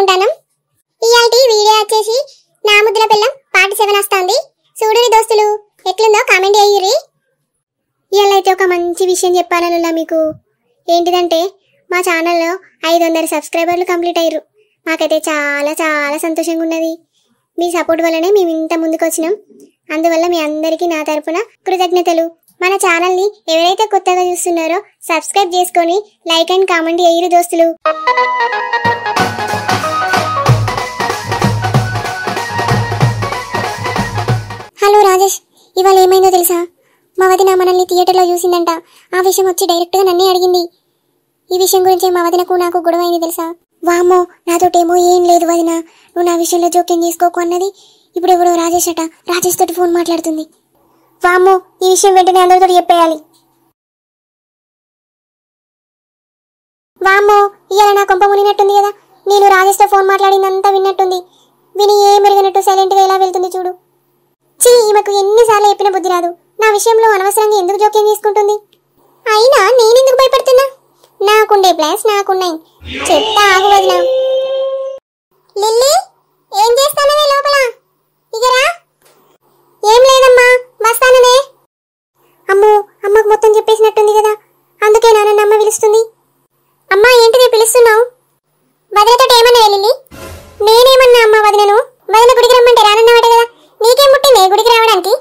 చెప్పుకుంటాను. ఇయాల్టి వీడియో వచ్చేసి నా ముద్దుల పిల్లం పార్ట్ 7 వస్తుంది. చూడుని దోస్తులు ఎట్లుందో కామెంట్ చేయుర్రి. ఇయాలైతే ఒక మంచి విషయం చెప్పాలనులా మీకు. ఏంటిదంటే మా ఛానల్లో 500 సబ్స్క్రైబర్లు కంప్లీట్ అయ్యారు. మాకైతే చాలా చాలా సంతోషంగా ఉన్నది. మీ సపోర్ట్ వల్లనే మేము ఇంత ముందుకు వచ్చినాం. అందువల్ల మీ అందరికీ నా తరపున కృతజ్ఞతలు. మన ఛానల్ని ఎవరైతే కొత్తగా చూస్తున్నారో సబ్స్క్రైబ్ చేసుకొని లైక్ అండ్ కామెంట్ చేయురు దోస్తులు. హలో రాజేష్, ఇవాళ ఏమైందో తెలుసా? మా వదిన మనల్ని థియేటర్లో చూసిందంట. ఆ విషయం వచ్చి డైరెక్ట్గా నన్నే అడిగింది. ఈ విషయం గురించి మా వదినకు నాకు గొడవ అయింది తెలుసా? వామ్మో, నాతోటేమో ఏం లేదు వదిన, నువ్వు నా విషయంలో జోక్యం చేసుకోకు అన్నది. ఇప్పుడు ఎవడో రాజేష్ అట, రాజేష్ తోటి ఫోన్ మాట్లాడుతుంది. వామ్మో, ఈ విషయం వెంటనే అందరితో చెప్పేయాలి. వామ్మో, ఇవాళ నా కొంప మునినట్టుంది కదా. నేను రాజేష్తో ఫోన్ మాట్లాడిందంతా విన్నట్టుంది. విని ఏం మెరుగనట్టు సైలెంట్గా ఎలా వెళ్తుంది చూడు. చీ, ఈమెకు ఎన్నిసార్లు చెప్పిన బుద్ధి రాదు. నా విషయంలో అనవసరంగా ఎందుకు జోక్యం చేసుకుంటుంది? అయినా నేనెందుకు భయపడుతున్నా? నాకుండే ప్లాన్స్ నాకున్నాయి. చెప్తా ఆగు వదినా. లిల్లీ, ఏం చేస్తానవే లోపల? ఇగరా. ఏం లేదమ్మా, వస్తాననే. అమ్మో, అమ్మకు మొత్తం చెప్పేసినట్టుంది కదా. అందుకే నన్ను అమ్మ పిలుస్తుంది. అమ్మా, ఏంటిది పిలుస్తున్నావు? వదినతో ఏమన్నా లిల్లీ? నేనేమన్నా అమ్మ వదినను? వదిన గుడికి రమ్మంటే రానన్నమాట కదా. నీకేం ముట్టిందే గుడికి రావడానికి?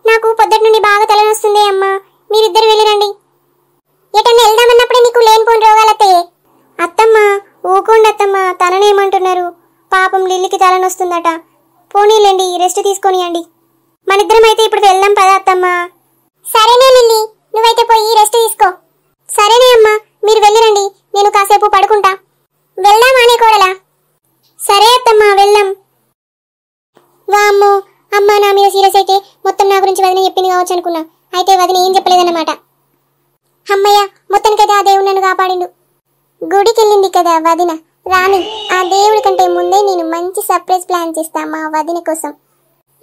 నాకు పొద్దుటి నుండి బాగా తలనొస్తుంది అమ్మా, మీరిద్దరు వెళ్ళిరండి. ఎటన్నా వెళ్దామన్నప్పుడే నీకు లేనిపోని రోగాలత్తయ్యే. అత్తమ్మ ఊకోండి అత్తమ్మ, తననేమంటున్నారు? పాపం లిల్లీకి తలనొస్తుందట. పోనీలేండి, రెస్ట్ తీసుకొనియండి. మనిద్దరం అయితే ఇప్పుడు వెళ్దాం పదా అత్తమ్మ. సరేనే లిల్లీ, నువ్వైతే పోయి రెస్ట్ తీసుకో. సరేనే అమ్మా, మీరు వెళ్ళిరండి, నేను కాసేపు పడుకుంటా. వెళ్దామా నీ కోడలా? సరే అత్తమ్మ, వెళ్దాం. వామ్మో, అమ్మ నా మీద సీరియస్ అయితే మొత్తం నా గురించి వదిన చెప్పింది కావచ్చు అనుకున్నా. అయితే వదిన ఏం చెప్పలేదన్నమాట. అమ్మయ్య, మొత్తానికైతే ఆ దేవుడు నన్ను కాపాడిండు. గుడికి వెళ్ళింది కదా వదిన, రాని. ఆ దేవుడి కంటే ముందే నేను మంచి సర్ప్రైజ్ ప్లాన్ చేస్తా మా వదిన కోసం.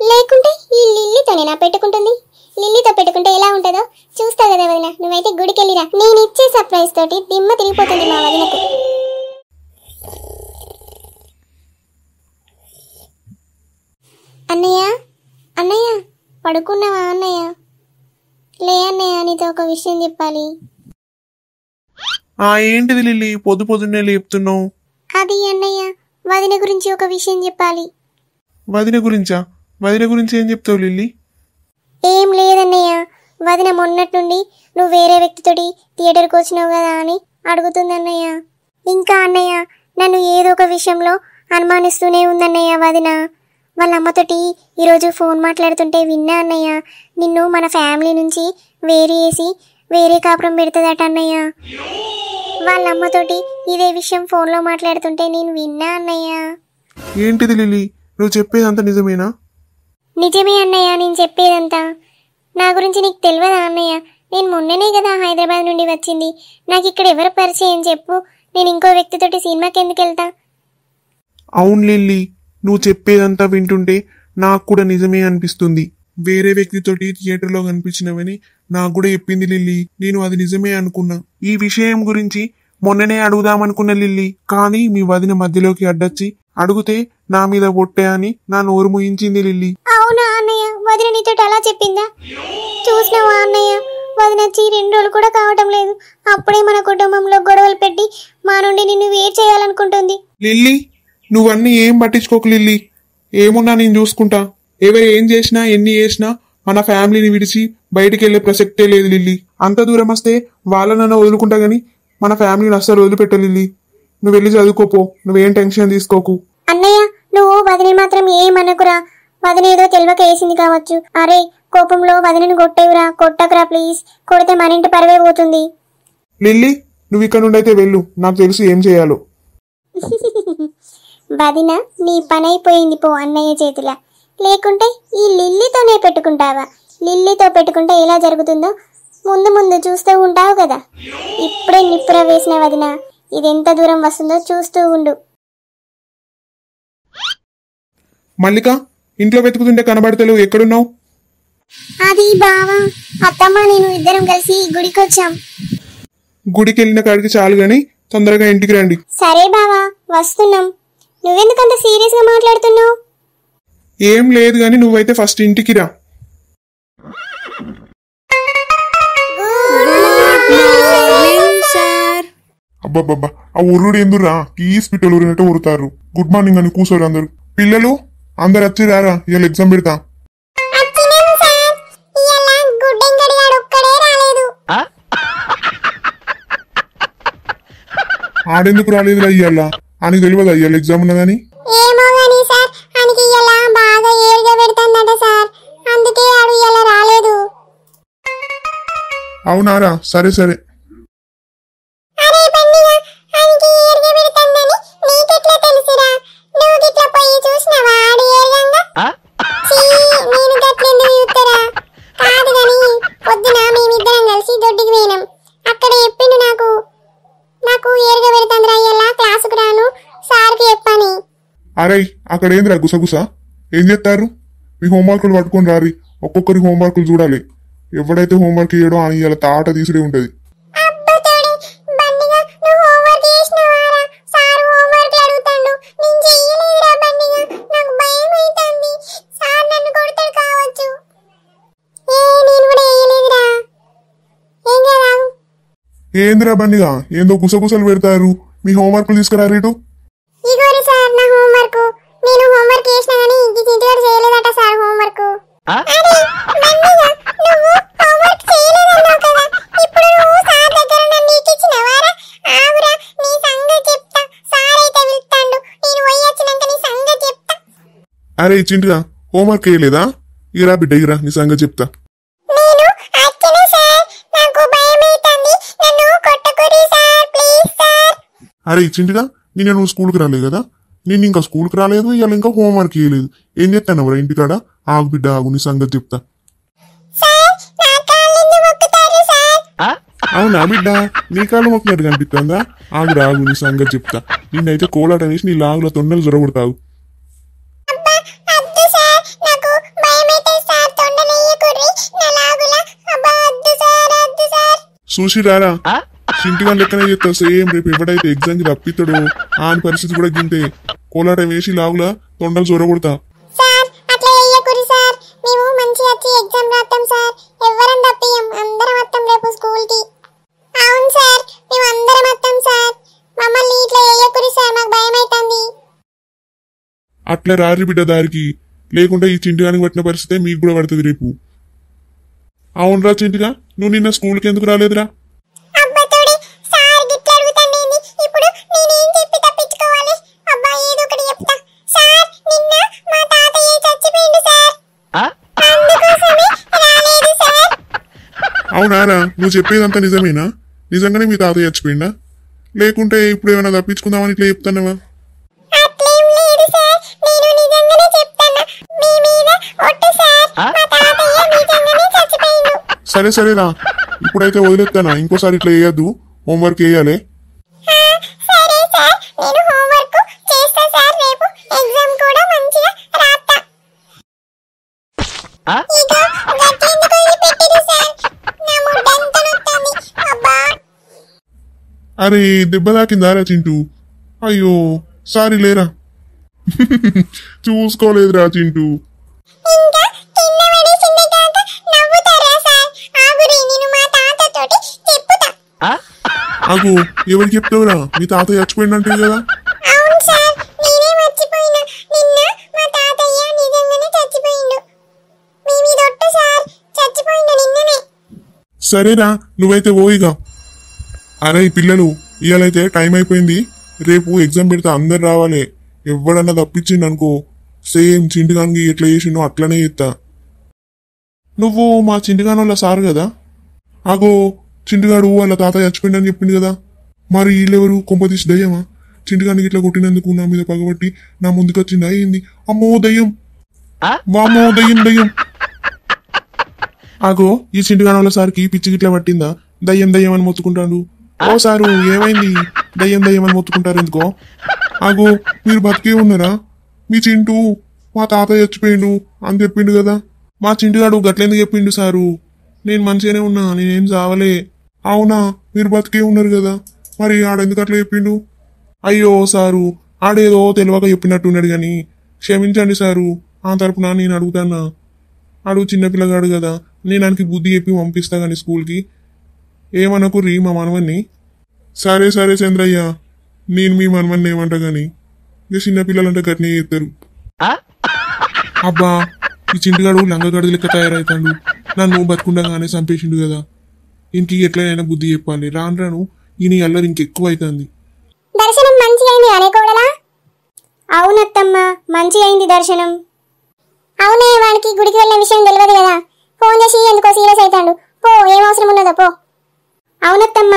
లేకుంటే ఈ లిల్లీతోనే నా పెట్టుకుంటుంది. లిల్లీతో పెట్టుకుంటే ఎలా ఉంటుందో చూస్తా కదా వదిన. నువ్వైతే గుడికి వెళ్ళిరా, నేను ఇచ్చే సర్ప్రైజ్ తోటి దిమ్మ తిరిగిపోతుంది మా వదినకు. అన్నయ్య, అన్నయ్య, పడుకున్నావా అన్నయ్య? లే అన్నయ్య, నీతో ఒక విషయం చెప్పాలి. ఏంటిది లిల్లీ, పొద్దు పొద్దున్నే లేపుతున్నావు? అది అన్నయ్య, వదిన గురించి ఒక విషయం చెప్పాలి. వదిన గురించా? వదిన గురించి ఏం చెప్తావు లిల్లీ? ఏం లేదన్నయ్య, వదిన మొన్నటి నుండి నువ్వు వేరే వ్యక్తితోటి థియేటర్కి వచ్చినావు కదా అని అడుగుతుంది అన్నయ్య. ఇంకా అన్నయ్య, నన్ను ఏదో ఒక విషయంలో అనుమానిస్తూనే ఉందన్నయ్య వదిన. వాళ్ళ అమ్మతోటి ఈరోజు ఫోన్ మాట్లాడుతుంటే విన్నా అన్నయ్య, నిన్ను మన ఫ్యామిలీ నుంచి వేరే కాపురం పెడుతుందట అన్నయ్య. వాళ్ళ అమ్మతోటి ఇదే విషయం ఫోన్లో మాట్లాడుతుంటే నేను విన్నా అన్నయ్య. ఏంటిది లిల్లీ, నువ్వు చెప్పేదంతా నిజమేనా? నిజమే అన్నయ్య, నేను చెప్పేదంతా. నా గురించి నీకు తెలియదా అన్నయ్య? నేను మొన్ననే కదా హైదరాబాద్ నుండి వచ్చింది. నాకు ఇక్కడ ఎవరు పరిచయం చెప్పు? నేను ఇంకో వ్యక్తితోటి సినిమాకి ఎందుకు వెళ్తా? అవును లిల్లీ, నువ్వు చెప్పేదంతా వింటుంటే నాకు కూడా నిజమే అనిపిస్తుంది. వేరే వ్యక్తితోటి థియేటర్లో కనిపించినవని నాకు కూడా చెప్పింది లిల్లీ. నేను అది నిజమే అనుకున్నా. ఈ విషయం గురించి మొన్ననే అడుగుదామనుకున్న లిల్లీ, కానీ మీ వదిన మధ్యలోకి అడ్డొచ్చి అడిగితే నా మీద పొట్టే అని నా నోరు ముయించింది లిల్లీ. అవునా అన్నయ్య, వదిన నీతో అలా చెప్పిందా? చూసినావా అన్నయ్య, వదిన వచ్చి 2 రోజులు కూడా కావటం లేదు. అప్పుడే మన కుటుంబంలో గొడవలు పెట్టి మా నుండి నిన్ను వేరు చేయాలనుకుంటుంది. లిల్లీ, నువ్వన్నీ ఏం పట్టించుకోకు లిల్లీ. ఏమున్నా నేను చూసుకుంటా. ఎవరు ఏం చేసినా ఎన్ని చేసినా మన ఫ్యామిలీని విడిచి బయటికి వెళ్లే ప్రసక్తే లేదు లిల్లీ. అంత దూరం వస్తే వాళ్ళనన్నా వదులుకుంటా గానీ మన ఫ్యామిలీని అస్సలు వదిలిపెట్ట లిల్లీ. నువ్వు వెళ్ళి చదువుకోపో, నువ్వేం టెన్షన్ తీసుకోకు. అన్నయ్య, నువ్వు వదిన మాత్రం ఏమనకురా. వదిన ఏదో తెలియక వేసింది కావచ్చు. అరే, కోపంలో వదినను కొట్టేవురా, కొట్టకురా ప్లీజ్. కొడితే మన ఇంటి పరువే పోతుంది. లిల్లీ, నువ్వు ఇక్కడ నుండి అయితే వెళ్ళు, నాకు తెలుసు ఏం చేయాలో. వదిన నీ పని అయిపోయింది పో అన్నయ్య చేతిలా. లేకుంటే ఈ లిల్లీతోనే పెట్టుకుంటావా? లిల్లీతో పెట్టుకుంటే ఎలా జరుగుతుందో ముందు ముందు చూస్తూ ఉంటావు కదా. ఇప్పుడే నిప్పుర వేసిన వదిన, ఇది ఎంత దూరం వస్తుందో చూస్తూ ఉండు. మల్లిక, ఇంట్లో వెతుకుతుంటే కనబడతలేవు, ఎక్కడున్నావు? అది బావా, అత్తమ్మ నేను ఇద్దరం కలిసి గుడికి వచ్చాం. గుడికి వెళ్ళిన కాడికి చాలు గాని తొందరగా ఇంటికి రండి. సరే బావా, వస్తున్నాం. నువ్వెందుకంత సీరియస్ గా మాట్లాడుతున్నావు? ఏం లేదు గాని నువ్వైతే ఫస్ట్ ఇంటికి రా. అబ్బబ్బబ్బా, ఆ ఉర్రుడు ఎందురా కీస్ పిట్టలు ఊరినట్టు ఊరుతారు. గుడ్ మార్నింగ్ అని కూర్చోరు అందరు. పిల్లలు అందరు వచ్చి రారా, ఇవాళ ఎగ్జామ్ పెడతా. ఆడెందుకు రాలేదురా ఇవాళ? అని తెలియదా ఇవాళ ఎగ్జామ్ ఉన్నదని? ఏమో గాని సార్, ఆయనకి ఇలా బాగా ఏరుగా పెడుతుందట సార్, అందుకే ఆడు ఇలా రాలేదు. అవునారా, సరే సరే. అరే బండిగా, ఆయనకి ఏరుగా పెడుతుందని నీకెట్లా తెలుసురా? నువ్వు గిట్ల పోయి చూసినావా ఆడు ఏరుగంగా? చీ, నేను గట్లెందుకు చూస్తారా? కాదు గాని పొద్దున మేమిద్దరం కలిసి దొడ్డికి పోయినాం. అక్కడ చెప్పిండు నాకు ఏరుగా పెడుతుందిరా ఇలా, క్లాసుకు రాను సార్కి చెప్పని. అరే అక్కడ ఏందిరా గుసగుస? ఏం చేస్తారు? మీ హోంవర్క్లు పట్టుకొని రారి, ఒక్కొక్కరి హోంవర్క్లు చూడాలి. ఎవడైతే హోంవర్క్ చేయడో అని ఇలా తాట తీసుడే ఉంటది. ఏందిరా బండిగా, ఏందో గుసగుసలు పెడతారు. మీ హోంవర్క్లు తీసుకురా రేటు. అరే చింటిగా హోంవర్క్ వేయలేదా? ఇరా బిడ్డ ఇరా, నీ సంగతి చెప్తా. అరే చింటిగా, నేను నువ్వు స్కూల్కి రాలేదు కదా? నేను ఇంకా స్కూల్కి రాలేదు, ఇవాళ ఇంకా హోంవర్క్ చేయలేదు. ఏం చెప్తాను ఎవరా ఇంటికాడ? ఆగు బిడ్డ ఆగు, నీ సంగతి చెప్తా. అవునా బిడ్డ, నీ కాళ్ళు మొక్కినట్టు కనిపిస్తుందా? ఆగురా ఆగు, నీ సంగతి చెప్తా. నిన్నైతే కోలాట వేసి నీ లాగుల తొండలు జొరగొడతావు. చూసి రారా, చింటిగా లెక్కనే చెప్తావు సేమ్. రేపు ఎవడైతే ఎగ్జామ్ కి తప్పిస్తాడో ఆని పరిస్థితి కూడా గింతే. కోలాట వేసి లాగులా తొండలు చూరగొడతా. అట్లా రారి బిడ్డ దారికి, లేకుంటే ఈ చింటిగానికి పట్టిన పరిస్థితే మీకు కూడా పడుతుంది రేపు. అవునరా చింటిగా, నువ్వు నిన్న స్కూల్కి ఎందుకు రాలేదురా? అవునారా, నువ్వు చెప్పేదంతా నిజమేనా? నిజంగానే మీ తాతయ్య చచ్చిపోయిందా? లేకుంటే ఇప్పుడు ఏమైనా తప్పించుకుందామని ఇట్లా చెప్తానవా? సరే సరేరా, ఇప్పుడైతే వదిలేస్తానా? ఇంకోసారి ఇట్లా వేయద్దు, హోంవర్క్ వేయాలి. అరే దెబ్బ తాకిందారా చింటూ? అయ్యో సారీ లేరా. చూసుకోలేదురా చింటూ. అగో ఎవరికి చెప్తావురా? మీ తాతయ్య చచ్చిపోయిందంటే కదా. సరేరా, నువ్వైతే ఓయిగా. అరే పిల్లలు, ఇవాళైతే టైం అయిపోయింది. రేపు ఎగ్జామ్ పెడితే అందరు రావాలి. ఎవడన్నా తప్పించిండు అనుకో, సేమ్ చింటిగానికి ఎట్లా చేసిండో అట్లనే చేస్తా. నువ్వు మా చింటిగానోళ్ళ సారు కదా? అగో చింటిగాడు వాళ్ళ తాతయ్య చచ్చిపోయిండని చెప్పిండు కదా. మరి వీళ్ళెవరు? కొంపతీసి దయ్యమా? చింటిగానికి ఇట్లా కొట్టినందుకు నా మీద పగబట్టి నా ముందుకు వచ్చింది. అయింది. అమ్మో దయ్యం, వామ్మో దయ్యం దయ్యం. అగో ఈ చింటిగానోళ్ళ సార్కి పిచ్చి గిట్లా పట్టిందా? దయ్యం దయ్యం అని మొత్తుకుంటాడు. ఓ సారు ఏమైంది? దయ్యం దయ్యం అని మొత్తుకుంటారు ఎందుకో? అగో మీరు బతికే ఉన్నారా? మీ చింటూ మా తాతయ్య చచ్చిపోయిండు అని చెప్పిండు కదా. మా చింటిగాడు గట్లెందుకు చెప్పిండు సారు? నేను మంచిగానే ఉన్నా, నేనేం చావలే. అవునా, మీరు బతికే ఉన్నారు కదా, మరి ఆడెందుకు అట్లా చెప్పిండు? అయ్యో సారు, ఆడేదో తెలియక చెప్పినట్టున్నాడు గాని క్షమించండి సారు. ఆ తరపున నేను అడుగుతానా? అడుగు చిన్నపిల్లగాడు కదా, నేను ఆయనకి బుద్ధి చెప్పి పంపిస్తా గాని స్కూల్కి. ఏమనకు రీ మా మనవన్ని. సరే సరే చంద్రయ్య, నేను మీ మనవన్ని ఏమంటా గాని ఇక చిన్నపిల్లలంటే గట్నే చేస్తారు. అబ్బా ఈ చింటిగాడు లంగగాడు లెక్క తయారవుతాడు. నన్ను బతుకుండగానే చంపేసిండు కదా. ఇంటికి ఎట్లయినా బుద్ధి చెప్పాలి. రాను రాను ఈయన అల్లరి ఇంకెక్కువ అవుతుంది. దర్శనం మంచి అయింది అనే కోడలా? అవునత్తమ్మ, మంచి అయింది దర్శనం. అవునే, వాడికి గుడికి వెళ్ళిన విషయం తెలియదు కదా. ఫోన్ చేసి ఎందుకో సీరియస్ అవుతాడు. పో, ఏం అవసరం ఉన్నదో పో. అవునత్తమ్మ,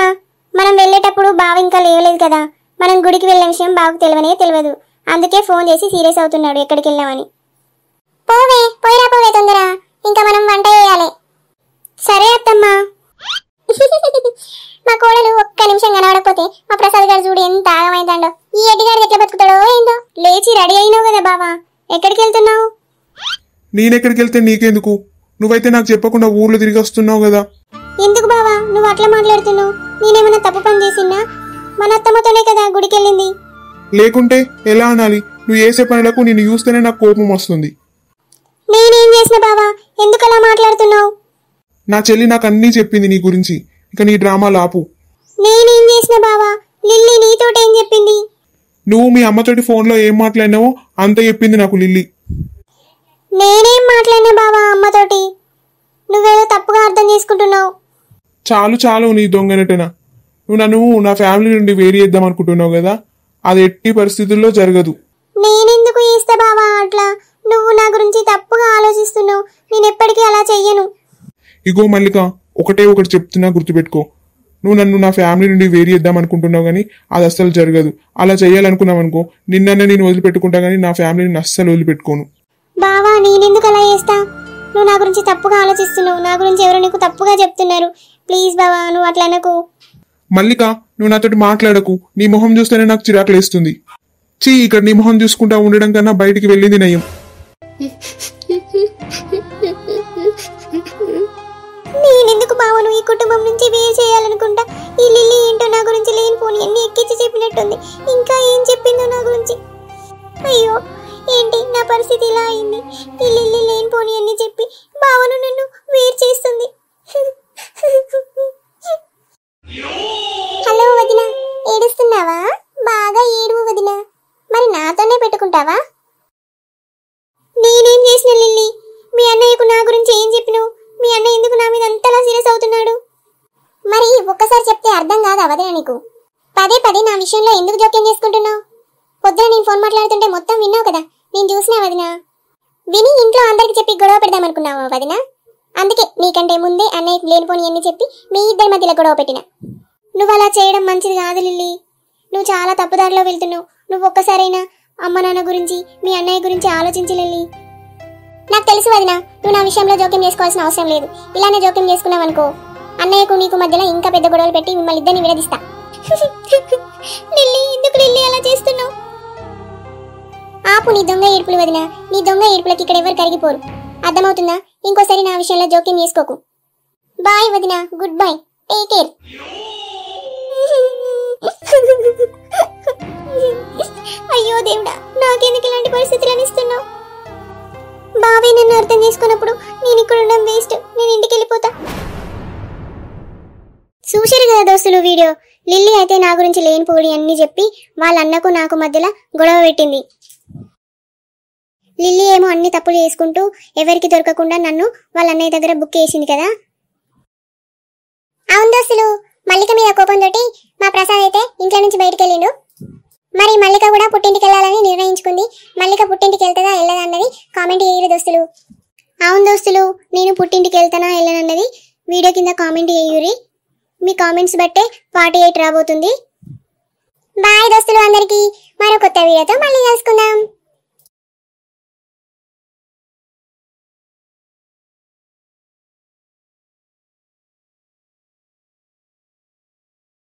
మనం వెళ్ళేటప్పుడు బావ ఇంకా లేవలేదు కదా. మనం గుడికి వెళ్ళిన విషయం బావకు తెలియదు. అందుకే ఫోన్ చేసి సీరియస్ అవుతున్నాడు ఎక్కడికి వెళ్ళామని. పోవే, పోయిరా పోవే తొందర, ఇంకా మనం వంట చేయాలి. సరే అత్తమ్మ. మా కోడలు ఒక్క నిమిషం కనబడకపోతే మా ప్రసాద్ గారు చూడు ఎంత ఆగమైందండో. ఈ ఎడ్డిగాడు ఎట్లా బతుకుతాడో ఏందో. లేచి రెడీ అయినావు కదా బావా, ఎక్కడికి వెళ్తున్నావు? నేనెక్కడికి వెళ్తే నీకెందుకు? నువ్వైతే నాకు చెప్పకుండా ఊర్లో తిరిగి వస్తున్నావు కదా. ఎందుకు బావా నువ్వు అట్లా మాట్లాడుతున్నావు? నేనేమన్నా తప్పు పని చేసినా? మన అత్తమ్మతోనే కదా గుడికి వెళ్ళింది. లేకుంటే ఎలా అనాలి? నువ్వు చేసే పనులకు నేను చూస్తేనే నాకు కోపం వస్తుంది. నేనేం చేసిన బావా, ఎందుకు అలా మాట్లాడుతున్నావు? నా చెల్లి నాకు అన్నీ చెప్పింది నీ గురించి. ఇక నీ డ్రామాలు ఆపు. నేనేం చేసిన బావా? లిల్లీ నీతోటేం చెప్పింది? నువ్వు మీ అమ్మతోటి ఫోన్లో ఏం మాట్లాడినావో అంత చెప్పింది నాకు లిల్లీ. నేనేం మాట్లాడినా బావా అమ్మతోటి? నువ్వేదో తప్పుగా అర్థం చేసుకుంటున్నావు. చాలు చాలు నీ దొంగనటన. నువ్వు నన్ను నా ఫ్యామిలీ నుండి వేరు చేద్దాం అనుకుంటున్నావు కదా. అది ఎట్టి పరిస్థితుల్లో జరగదు. నేనెందుకు చేస్తా బావా అట్లా? నువ్వు నా గురించి తప్పుగా ఆలోచిస్తున్నావు. నేను ఎప్పటికీ అలా చెయ్యను. ఇగో మల్లిక, ఒకటే ఒకటి చెప్తున్నా, గుర్తుపెట్టుకో. నువ్వు నన్ను నా ఫ్యామిలీ నుండి వేరు చేద్దాం అనుకుంటున్నావు కానీ అది అస్సలు జరగదు. అలా చేయాలనుకున్నావు అనుకో, నిన్ననే నేను వదిలిపెట్టుకుంటా కానీ నా ఫ్యామిలీని అస్సలు వదిలిపెట్టుకోను. బావా నేనెందుకు అలా చేస్తా? నువ్వు నా గురించి తప్పుగా ఆలోచిస్తున్నావు. నా గురించి ఎవరో నీకు తప్పుగా చెప్తున్నారు. ప్లీజ్ బావా నువ్వు అట్లా అనకు. మల్లిక, నువ్వు నాతోటి మాట్లాడకు. నీ మొహం చూస్తేనే నాకు చిరాకులేస్తుంది. చీ, ఇక్కడ నీ మొహం చూసుకుంటా ఉండడం కన్నా బయటికి వెళ్ళింది నయం. నేనెందుకు బావను ఈ కుటుంబం నుంచి వేరు చేయాలనుకుంటా? ఈ లిల్లీ ఏంటో నా గురించి లేనిపోని అన్ని ఎక్కించి చెప్పినట్టుంది. ఇంకా ఏం చెప్పిందో నా గురించి. అయ్యో ఏంటి నా పరిస్థితి ఇలా అయింది? ఈ లిల్లీ లేనిపోని అన్ని చెప్పి బావను నన్ను వేరు చేస్తుంది. హలో వదిన, ఏడుస్తున్నావా? బాగా ఏడువు వదిన. మరి నాతోనే పెట్టుకుంటావా? నేనేం చేసిన లిల్లీ? మీ అన్నయ్యకు నా గురించి ఏం చెప్పినావు? మీ అన్నయ్య ఎందుకు నా మీద అంతలా సీరియస్ అవుతున్నాడు? మరి ఒక్కసారి చెప్తే అర్థం కాదా వదిన నీకు? పదే పదే నా విషయంలో ఎందుకు జోక్యం చేసుకుంటున్నావు? పొద్దున నేను ఫోన్ మాట్లాడుతుంటే మొత్తం విన్నావు కదా. నేను చూసినా వదిన. విని ఇంట్లో అందరికి చెప్పి గొడవ పెడదామనుకున్నావా వదిన? అందుకే నీకంటే ముందే అన్నయ్యకు లేనిపోని అన్ని చెప్పి మీ ఇద్దరి మధ్యలో గొడవ పెట్టిన. నువ్వు అలా చేయడం మంచిది కాదు లిల్లీ. నువ్వు చాలా తప్పుదారిలో వెళ్తున్నావు. నువ్వు ఒక్కసారైనా అమ్మ నాన్న గురించి మీ అన్నయ్య గురించి ఆలోచించి లిల్లీ. నాకు తెలుసు వదిన, నువ్వు నా విషయంలో జోక్యం చేసుకోవాల్సిన అవసరం లేదు. ఇలానే జోక్యం చేసుకున్నావనుకో అన్నయ్యకు నీకు మధ్యలో ఇంకా పెద్ద గొడవలు పెట్టి మిమ్మల్ని ఇద్దరిని విడదీస్తా. లిల్లీ ఎందుకు లిల్లీ అలా చేస్తున్నావు? ఆపు నీ దొంగ ఏడుపులు వదిన. నీ దొంగ ఏడుపులకి ఇక్కడ ఎవరు కరిగిపోరు. అర్థమవుతుందా? ఇంకోసారి నా విషయంలో జోక్యం చేసుకోకు. బాయ్ వదిన, గుడ్ బై, టేక్ కేర్. అయ్యో దేవుడా, నాకెందుకు ఇలాంటి పరిస్థితులు అనిస్తున్నావు? బావే నన్ను అర్థం చేసుకున్నప్పుడు నేను ఇక్కడ ఉండడం వేస్ట్. నేను ఇంటికి వెళ్ళిపోతా. చూశారు కదా దోస్తులు వీడియో. లిల్లీ అయితే నా గురించి లేనిపోడి అన్ని చెప్పి వాళ్ళ అన్నకు నాకు మధ్యలో గొడవ పెట్టింది. లిల్లీ ఏమో అన్ని తప్పులు చేసుకుంటూ ఎవరికి దొరకకుండా నన్ను వాళ్ళ అన్నయ్య దగ్గర బుక్ చేసింది కదా. అవును దోస్తులు, మల్లిక మీద కోపంతో మా ప్రసాద్ అయితే ఇంట్లో నుంచి బయటికి వెళ్ళిండు. మరి మల్లిక కూడా పుట్టింటికి వెళ్ళాలని నిర్ణయించుకుంది. మల్లిక పుట్టింటికి వెళ్తుందా వెళ్ళదా అన్నది కామెంట్ చేయరు దోస్తులు. అవును దోస్తులు, నేను పుట్టింటికి వెళ్తానా వెళ్ళనన్నది వీడియో కింద కామెంట్ చేయురి. మీ కామెంట్స్ బట్టే 48 రాబోతుంది. బాయ్ దోస్తులు అందరికీ. మరో కొత్త వీడియోతో మళ్ళీ కలుసుకుందాం.